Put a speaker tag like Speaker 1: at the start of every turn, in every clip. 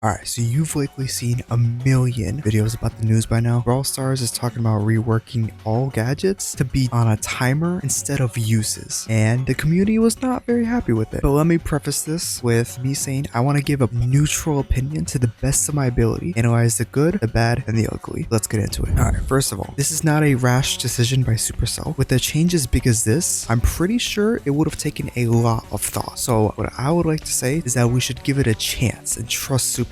Speaker 1: Alright, so you've likely seen a million videos about the news by now. Brawl Stars is talking about reworking all gadgets to be on a timer instead of uses, and the community was not very happy with it. But let me preface this with me saying I want to give a neutral opinion to the best of my ability, analyze the good, the bad, and the ugly. Let's get into it. Alright, first of all, this is not a rash decision by Supercell. With a change as big as this, I'm pretty sure it would have taken a lot of thought. So what I would like to say is that we should give it a chance and trust Supercell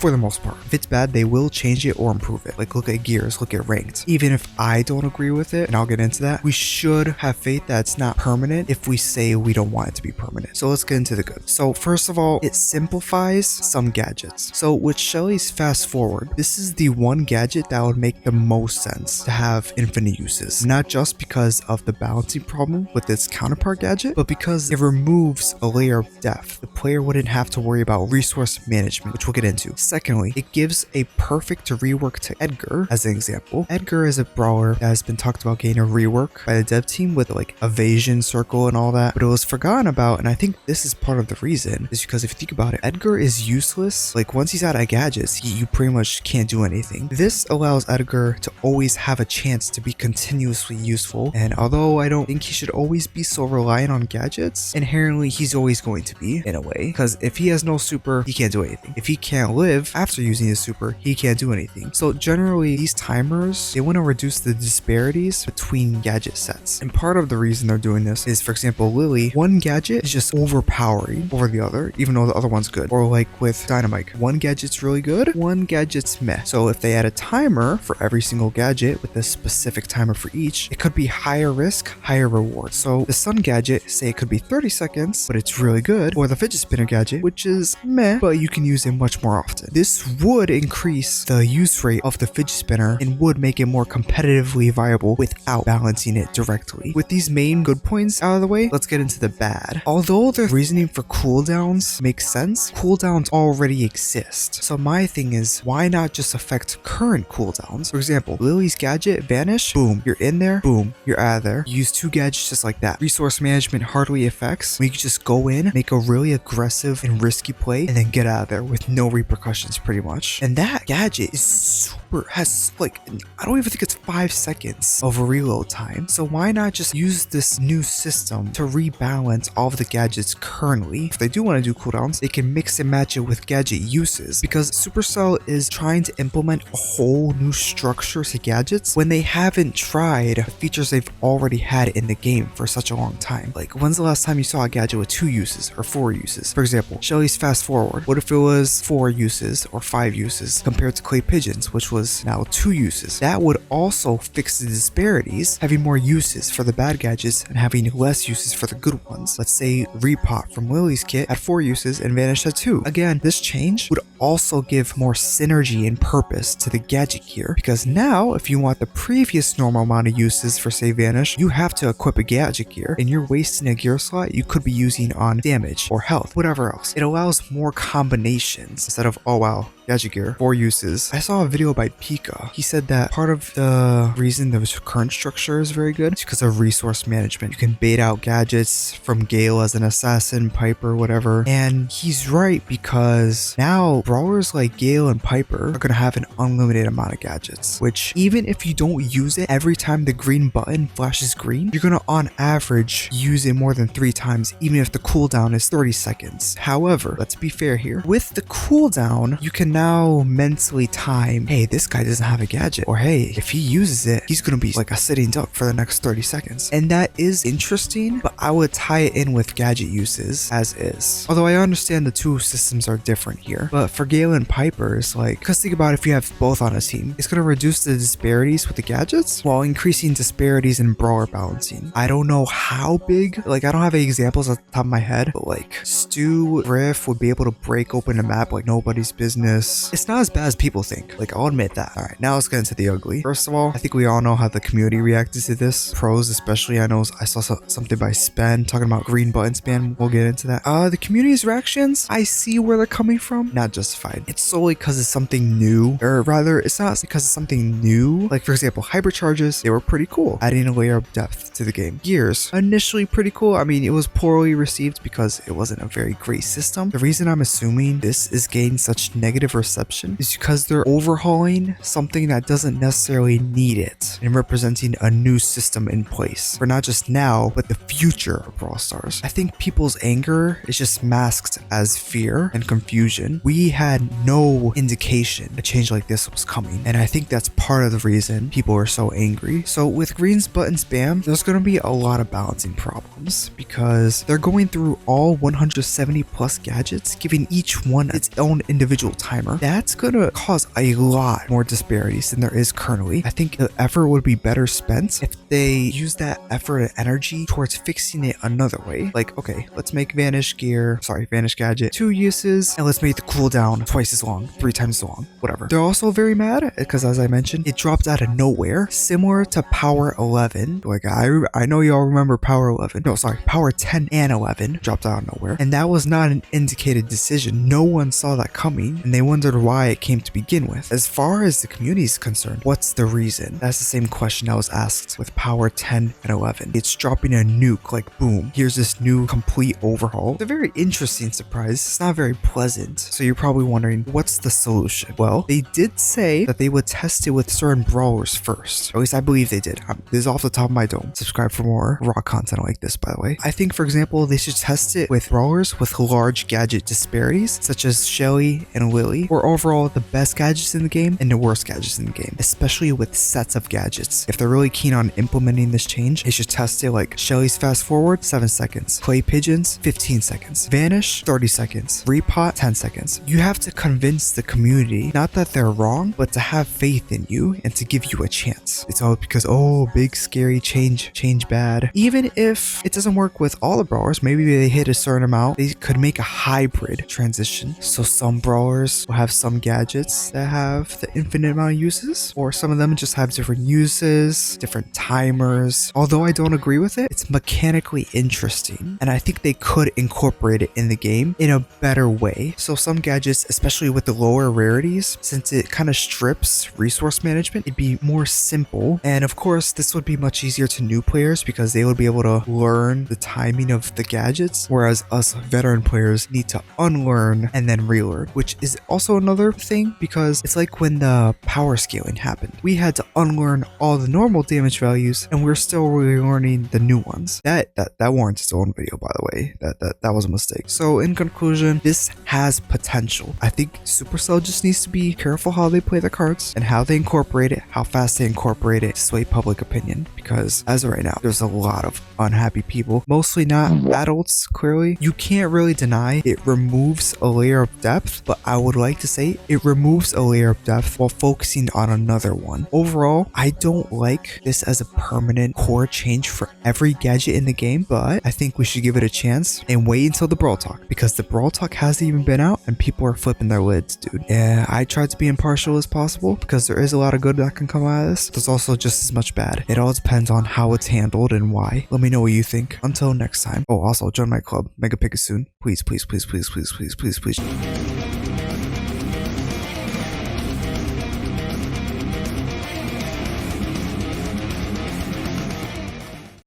Speaker 1: for the most part. If it's bad, they will change it or improve it. Like, look at gears, look at ranked. Even if I don't agree with it, and I'll get into that, we should have faith that it's not permanent if we say we don't want it to be permanent. So let's get into the good. So first of all, it simplifies some gadgets. So with Shelly's fast forward, this is the one gadget that would make the most sense to have infinite uses. Not just because of the balancing problem with its counterpart gadget, but because it removes a layer of depth. The player wouldn't have to worry about resource management, which we'll get into. Secondly, it gives a perfect rework to Edgar. As an example, Edgar is a brawler that has been talked about getting a rework by the dev team with like evasion circle and all that, but it was forgotten about, and I think this is part of the reason, is because if you think about it, Edgar is useless. Like, once he's out of gadgets, you pretty much can't do anything. This allows Edgar to always have a chance to be continuously useful, and although I don't think he should always be so reliant on gadgets, inherently he's always going to be, in a way, because if he has no super, he can't do anything. If he can't live after using his super, he can't do anything. So generally, these timers, they want to reduce the disparities between gadget sets. And part of the reason they're doing this is, for example, Lily, one gadget is just overpowering over the other, even though the other one's good. Or like with Dynamite, one gadget's really good, one gadget's meh. So if they add a timer for every single gadget with a specific timer for each, it could be higher risk, higher reward. So the Sun gadget, say it could be 30 seconds, but it's really good. Or the Fidget Spinner gadget, which is meh, but you can use it much more often. This would increase the use rate of the Fidget Spinner and would make it more competitively viable without balancing it directly. With these main good points out of the way, let's get into the bad. Although the reasoning for cooldowns makes sense, cooldowns already exist. So my thing is, why not just affect current cooldowns? For example, Lily's gadget, Vanish, boom, you're in there, boom, you're out of there. You use two gadgets just like that. Resource management hardly affects, where you can just go in, make a really aggressive and risky play, and then get out of there with no repercussions pretty much. And that gadget is super, has like, I don't even think it's 5 seconds of a reload time. So why not just use this new system to rebalance all of the gadgets currently? If they do want to do cooldowns, they can mix and match it with gadget uses, because Supercell is trying to implement a whole new structure to gadgets when they haven't tried the features they've already had in the game for such a long time. Like, when's the last time you saw a gadget with 2 uses or 4 uses? For example, Shelly's fast forward. What if it was 4 uses or 5 uses compared to Clay Pigeons, which was now 2 uses? That would also fix the disparities, having more uses for the bad gadgets and having less uses for the good ones. Let's say Repot from Lily's kit had 4 uses and Vanish had 2. Again, this change would also give more synergy and purpose to the gadget gear, because now if you want the previous normal amount of uses for, say, Vanish, you have to equip a gadget gear, and you're wasting a gear slot you could be using on damage or health, whatever else. It allows more combinations instead of, oh wow, gadget gear, 4 uses. I saw a video by Pika. He said that part of the reason the current structure is very good is because of resource management. You can bait out gadgets from Gale as an assassin, Piper, whatever. And he's right, because now brawlers like Gale and Piper are going to have an unlimited amount of gadgets, which even if you don't use it every time the green button flashes green, you're going to on average use it more than 3 times, even if the cooldown is 30 seconds. However, let's be fair here. With the cooldown, you can now mentally time, hey, this guy doesn't have a gadget, or hey, if he uses it, he's gonna be like a sitting duck for the next 30 seconds. And that is interesting, but I would tie it in with gadget uses as is. Although I understand the two systems are different here, but for Gale and Piper, it's like, because think about if you have both on a team, it's gonna reduce the disparities with the gadgets while increasing disparities in brawler balancing. I don't know how big, like, I don't have any examples off the top of my head, but like Stu, Riff would be able to break open a map like nobody's business. It's not as bad as people think. Like, I'll admit that. All right, now let's get into the ugly. First of all, I think we all know how the community reacted to this. Pros especially. I know I saw something by Spen talking about green button spam. We'll get into that. The community's reactions, I see where they're coming from. Not justified. It's solely because it's something new, or rather, it's not because it's something new. Like, for example, hypercharges, they were pretty cool, adding a layer of depth to the game. Gears, initially pretty cool. I mean, it was poorly received because it wasn't a very great system. The reason I'm assuming this is getting such negative reception is because they're overhauling something that doesn't necessarily need it and representing a new system in place for not just now, but the future of Brawl Stars. I think people's anger is just masked as fear and confusion. We had no indication a change like this was coming, and I think that's part of the reason people are so angry. So with Green's button spam, there's going to be a lot of balancing problems because they're going through all 170 plus gadgets, giving each one its own individual timer. That's going to cause a lot more disparities than there is currently. I think the effort would be better spent if they use that effort and energy towards fixing it another way. Like, okay, let's make Vanish gadget 2 uses, and let's make the cooldown twice as long, 3 times as long, whatever. They're also very mad because, as I mentioned, it dropped out of nowhere, similar to Power 11. Like, I know y'all remember Power 11. No, sorry, Power 10 and 11 dropped out of nowhere, and that was not an indicated decision. No one saw that coming, and they wondered why it came to begin with. As far as the community is concerned, what's the reason? That's the same question I was asked with Power 10 and 11. It's dropping a nuke, like boom, here's this new complete overhaul. It's a very interesting surprise. It's not very pleasant. So you're probably wondering, what's the solution? Well, they did say that they would test it with certain brawlers first. Or at least I believe they did. This is off the top of my dome. Subscribe for more raw content like this, by the way. I think, for example, they should test it with brawlers with large gadget disparities, such as Shelly and Lily, or overall the best gadgets in the game and the worst gadgets in the game, especially with sets of gadgets. If they're really keen on implementing this change, they should test it like Shelly's fast forward, 7 seconds. Play pigeons, 15 seconds. Vanish, 30 seconds. Repot, 10 seconds. You have to convince the community, not that they're wrong, but to have faith in you and to give you a chance. It's all because, oh, big scary change bad. Even if it doesn't work with all the brawlers, maybe they hit a certain amount, they could make a hybrid transition. So some brawlers will have some gadgets that have the infinite amount of uses, or some of them just have different uses, different timers. Although I don't agree with it, it's mechanically interesting, and I think they could incorporate it in the game in a better way. So some gadgets, especially with the lower rarities, since it kind of strips resource management, it'd be more simple. And of course, this would be much easier to new players because they would be able to learn the timing of the gadgets, whereas us veteran players need to unlearn and then relearn, which is also another thing because it's like when the power scaling happened. We had to unlearn all the normal damage values and we're still relearning the new ones. That warrants its own video, by the way. That was a mistake. So in conclusion, this has potential. I think Supercell just needs to be careful how they play the cards and how they incorporate it, how fast they incorporate it to sway public opinion, because as of right now, there's a lot of unhappy people, mostly not adults. Clearly, you can't really deny it removes a layer of depth, but I would like to say it removes a layer of depth while focusing on another one. Overall, I don't like this as a permanent core change for every gadget in the game, but I think we should give it a chance and wait until the Brawl Talk, because the Brawl Talk hasn't even been out and people are flipping their lids, dude. Yeah, I tried to be impartial as possible because there is a lot of good that can come out of this. There's also just as much bad. It all depends on how it's handled and why. Let me know what you think. Until next time. Oh, also join my club. Mega Pick it soon. Please, please, please, please, please, please, please, please.